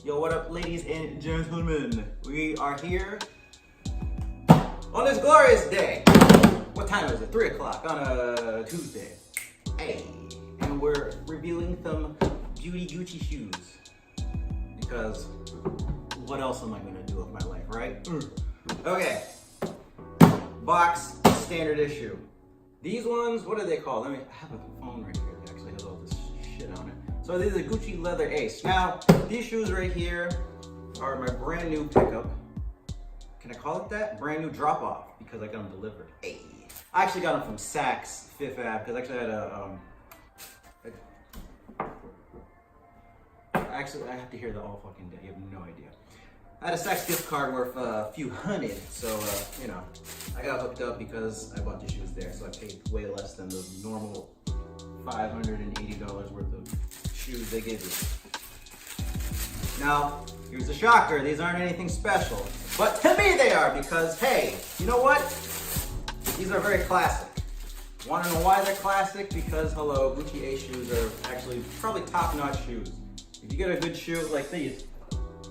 Yo, what up, ladies and gentlemen? We are here on this glorious day. What time is it? 3 o'clock on a Tuesday. Hey, and we're reviewing some beauty Gucci shoes. Because what else am I gonna do with my life, right? Okay. Box, standard issue. These ones, what are they called? I have a phone right here that actually has all this shit on it. So these are Gucci Leather Ace. Now, these shoes right here are my brand new pickup. Can I call it that? Brand new drop off because I got them delivered. Hey. I actually got them from Saks Fifth Ave because I actually had I have to hear that all fucking day. You have no idea. I had a Saks gift card worth a few hundred, so you know, I got hooked up because I bought the shoes there. So I paid way less than the normal $580 worth of shoes they give you. Now, here's the shocker. These aren't anything special, but to me they are because, hey, you know what? These are very classic. Want to know why they're classic? Because, hello, Gucci Ace shoes are actually probably top-notch shoes. If you get a good shoe like these,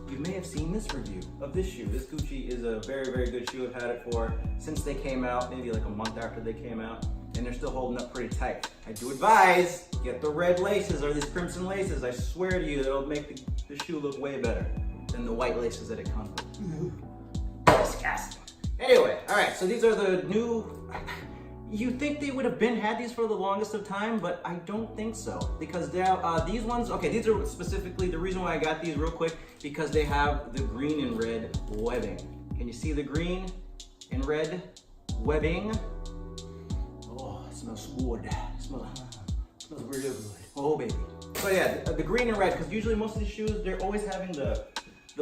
you may have seen this review of this shoe. This Gucci is a very, very good shoe. I've had it for since they came out, maybe like a month after they came out, and they're still holding up pretty tight. I do advise, get the red laces or these crimson laces. I swear to you, it'll make the shoe look way better than the white laces that it comes with. Disgusting. Anyway, all right, so these are the new, you'd think they would have had these for the longest of time, but I don't think so. Because these ones, okay, these are specifically, the reason why I got these real quick, because they have the green and red webbing. Can you see the green and red webbing? Oh, it smells good. It smells really good. Oh, baby. So yeah, the green and red, because usually most of these shoes, they're always having the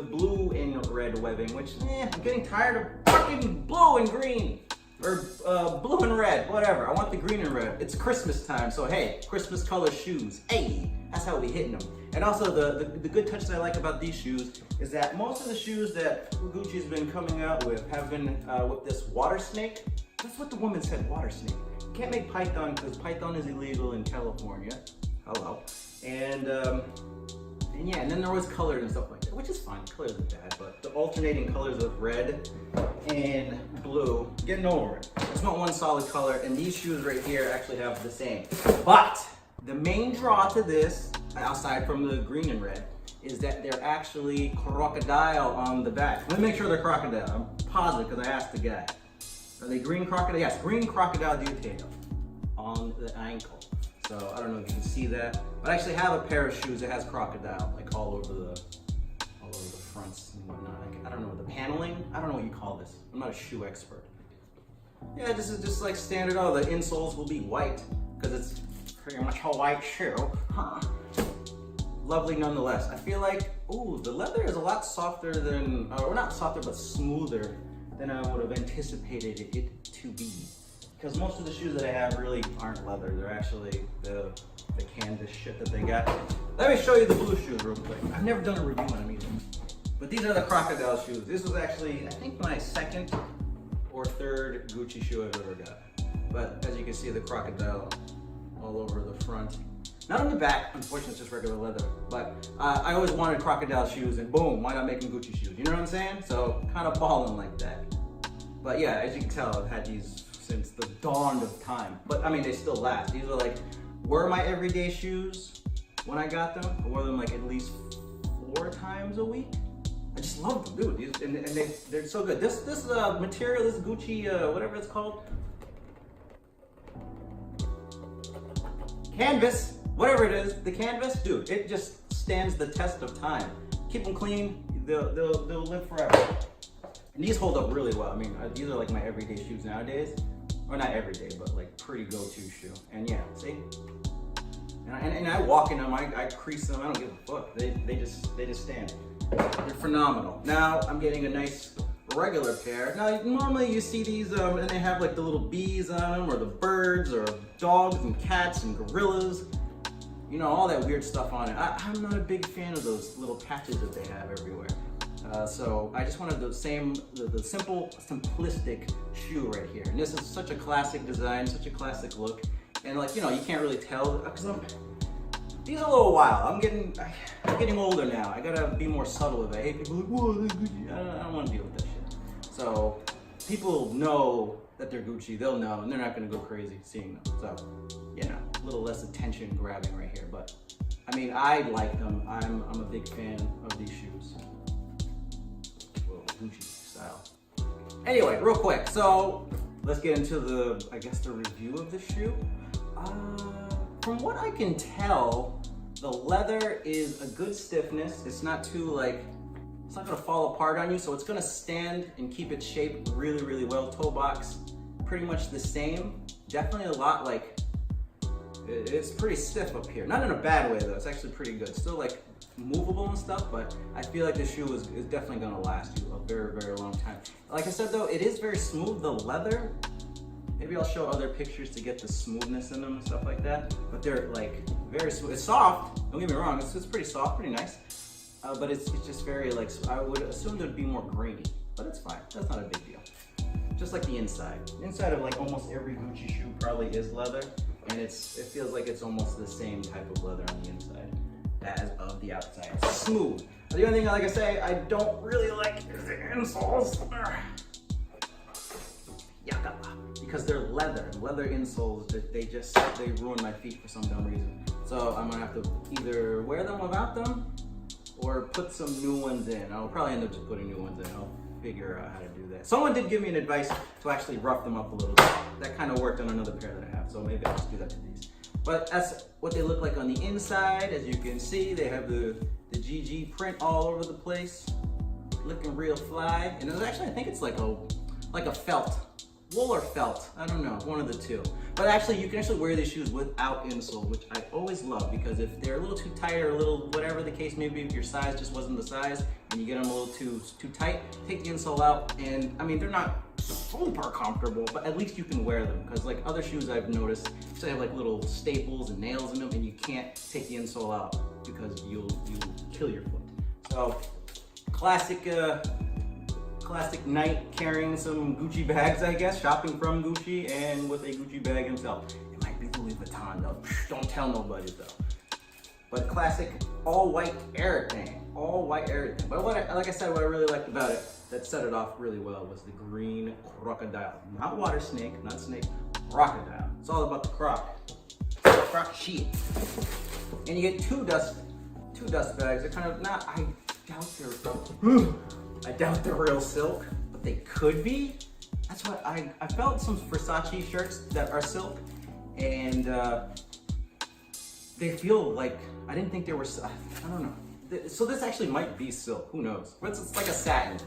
blue and red webbing, which, I'm getting tired of fucking blue and green. Or blue and red, whatever. I want the green and red. It's Christmas time, so hey, Christmas color shoes. Hey, that's how we hitting them. And also the good touch that I like about these shoes is that most of the shoes that Gucci's been coming out with have been with this water snake. That's what the woman said, water snake. You can't make python because python is illegal in California. Hello. And yeah, and then they're always colored and stuff like that, which is fine. Colors are bad, but the alternating colors of red and blue, getting over it. It's not one solid color, and these shoes right here actually have the same. But the main draw to this, aside from the green and red, is that they're actually crocodile on the back. Let me make sure they're crocodile. I'm positive because I asked the guy. Are they green crocodile? Yes, green crocodile detail on the ankle. So I don't know if you can see that, but I actually have a pair of shoes that has crocodile, like all over the fronts and whatnot. Like, I don't know, the paneling? I don't know what you call this. I'm not a shoe expert. Yeah, this is just like standard. Oh, the insoles will be white because it's pretty much a white shoe. Huh. Lovely nonetheless. I feel like, ooh, the leather is a lot softer than, or not softer, but smoother than I would have anticipated it to be. Because most of the shoes that I have really aren't leather. They're actually the canvas shit that they got. Let me show you the blue shoes real quick. I've never done a review on them either. But these are the crocodile shoes. This was actually, I think, my second or third Gucci shoe I've ever got. But as you can see, the crocodile all over the front. Not on the back, unfortunately, it's just regular leather. But I always wanted crocodile shoes, and boom, why not make them Gucci shoes? You know what I'm saying? So kind of balling like that. But yeah, as you can tell, I've had these since the dawn of time. But I mean, they still last. These were my everyday shoes when I got them. I wore them like at least 4 times a week. I just love them, dude. And they're so good. This material, this Gucci, whatever it's called, canvas, whatever it is, the canvas, dude, it just stands the test of time. Keep them clean, they'll live forever. And these hold up really well. I mean, these are like my everyday shoes nowadays. Or not everyday, but like pretty go-to shoe. And yeah, see? And I walk in them, I crease them, I don't give a fuck. They just stand. They're phenomenal. Now I'm getting a nice regular pair. Now normally you see these and they have like the little bees on them, or the birds, or dogs and cats and gorillas. You know, all that weird stuff on it. I'm not a big fan of those little patches that they have everywhere. So I just wanted the simple, simplistic shoe right here. And this is such a classic design, such a classic look. And like, you know, you can't really tell, because These are a little wild. I'm getting older now. I gotta be more subtle with it. I hate people like, whoa, they're Gucci. I don't want to deal with that shit. So people know that they're Gucci. They'll know, and they're not gonna go crazy seeing them. So, you know, a little less attention grabbing right here. But I mean, I like them. I'm a big fan of these shoes. Little Gucci style. Anyway, real quick. So let's get into the review of the shoe. From what I can tell, the leather is a good stiffness. It's not too it's not gonna fall apart on you, so it's gonna stand and keep its shape really, really well. Toe box, pretty much the same. Definitely a lot it's pretty stiff up here. Not in a bad way though, it's actually pretty good. Still movable and stuff, but I feel like this shoe is definitely gonna last you a very, very long time. Like I said though, it is very smooth, the leather. Maybe I'll show other pictures to get the smoothness in them and stuff like that. But they're very smooth. It's soft, don't get me wrong, it's pretty soft, pretty nice. But it's just very I would assume there'd be more grainy, but it's fine, that's not a big deal. Just like the inside. The inside of almost every Gucci shoe probably is leather, and it feels like it's almost the same type of leather on the inside as of the outside. It's smooth. The only thing, like I say, I don't really like is the insoles. Because they're leather insoles, they ruin my feet for some dumb reason. So I'm gonna have to either wear them without them or put some new ones in. I'll probably end up just putting new ones in. I'll figure out how to do that. Someone did give me an advice to actually rough them up a little bit. That kind of worked on another pair that I have, so maybe I'll just do that to these. But that's what they look like on the inside. As you can see, they have the GG print all over the place, looking real fly. And it's actually, I think it's like a felt. Wool or felt, I don't know, one of the two. But actually, you can actually wear these shoes without insole, which I always love, because if they're a little too tight or a little whatever the case may be, if your size just wasn't the size and you get them a little too tight, take the insole out. And I mean, they're not super comfortable, but at least you can wear them. Because other shoes I've noticed, they have little staples and nails in them, and you can't take the insole out because you'll kill your foot. So classic night carrying some Gucci bags, I guess, shopping from Gucci and with a Gucci bag himself. It might be Louis Vuitton though, don't tell nobody though. But classic all white everything, But like I said, what I really liked about it that set it off really well was the green crocodile. Not water snake, not snake, crocodile. It's all about the croc shit. And you get two dust bags. They're kind of not, I doubt they're real silk, but they could be. That's what I felt some Versace shirts that are silk, and they feel I didn't think they were, I don't know. So this actually might be silk, who knows? It's like a satin,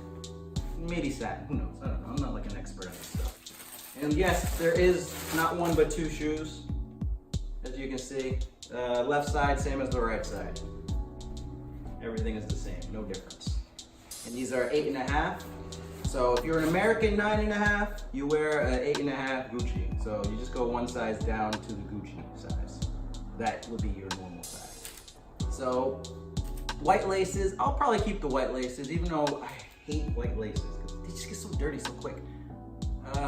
maybe satin, who knows? I don't know, I'm not an expert on this stuff. And yes, there is not one but two shoes, as you can see. Left side, same as the right side. Everything is the same, no difference. And these are 8.5. So if you're an American 9.5, you wear an 8.5 Gucci. So you just go one size down to the Gucci size. That would be your normal size. So white laces, I'll probably keep the white laces, even though I hate white laces because they just get so dirty so quick.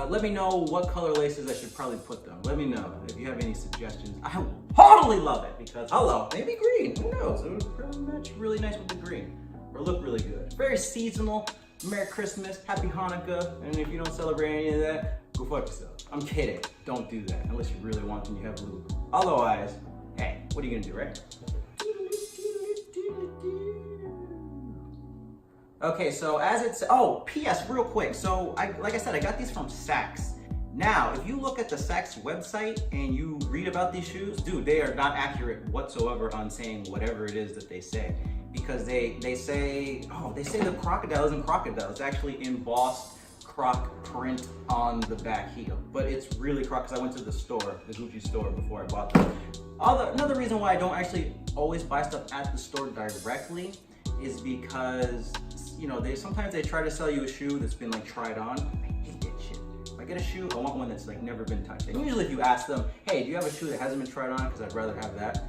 Let me know what color laces I should probably put them. Let me know if you have any suggestions. I will totally love it because, hello, maybe green, who knows? It would really match really nice with the green. Or look really good. Very seasonal. Merry Christmas, Happy Hanukkah, and if you don't celebrate any of that, go fuck yourself. I'm kidding. Don't do that unless you really want and you have lube. Otherwise, hey, what are you gonna do, right? Okay, so as it's, P.S. real quick. So like I said, I got these from Saks. Now, if you look at the Saks website and you read about these shoes, dude, they are not accurate whatsoever on saying whatever it is that they say. Because they say the crocodile isn't crocodile. It's actually embossed croc print on the back heel. But it's really croc, because I went to the store, the Gucci store, before I bought them. Another reason why I don't actually always buy stuff at the store directly is because, sometimes they try to sell you a shoe that's been tried on. I hate that shit. If I get a shoe, I want one that's never been touched. And usually if you ask them, hey, do you have a shoe that hasn't been tried on? Because I'd rather have that.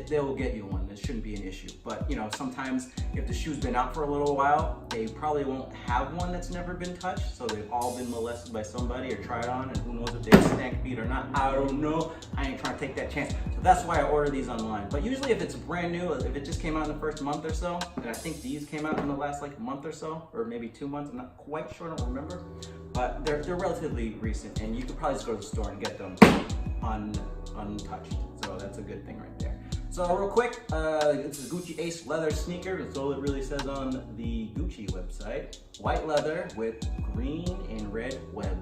they will get you one. It shouldn't be an issue. But you know, sometimes if the shoe's been out for a little while, they probably won't have one that's never been touched. So they've all been molested by somebody or tried on, and who knows if they stank feet or not. I don't know. I ain't trying to take that chance. So that's why I order these online. But usually if it's brand new, if it just came out in the first month or so, and I think these came out in the last like month or so, or maybe 2 months, I'm not quite sure, I don't remember. But they're relatively recent, and you could probably just go to the store and get them untouched. So that's a good thing right there. So real quick, this is Gucci Ace leather sneaker. That's all it really says on the Gucci website. White leather with green and red web,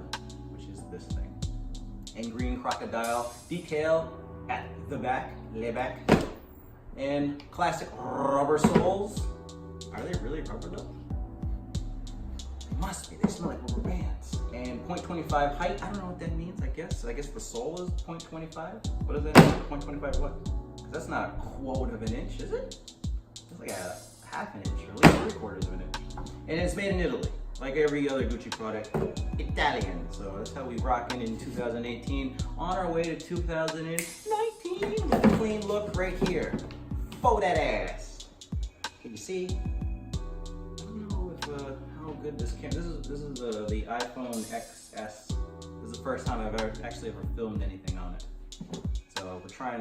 which is this thing. And green crocodile decal at the back, lay back. And classic rubber soles. Are they really rubber though? They must be, they smell like rubber bands. And 0.25 height, I don't know what that means, I guess. I guess the sole is 0.25. What does that mean? 0.25 what? That's not a quote of an inch, is it? It's like a half an inch, or at least 3/4 of an inch. And it's made in Italy, like every other Gucci product, Italian. So that's how we rockin' in 2018, on our way to 2019 with a clean look right here. Fold that ass. Can you see? I don't know if how good this camera. This is the iPhone XS. This is the first time I've ever filmed anything on it. So we're trying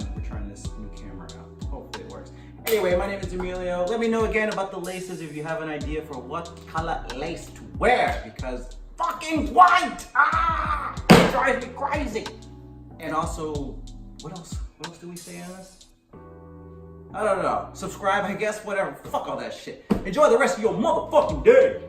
this new camera out. Hopefully it works. Anyway, my name is Emilio. Let me know again about the laces if you have an idea for what color lace to wear, because fucking white! Ah! It drives me crazy. And also, what else do we say on this? I don't know. Subscribe, I guess, whatever. Fuck all that shit. Enjoy the rest of your motherfucking day.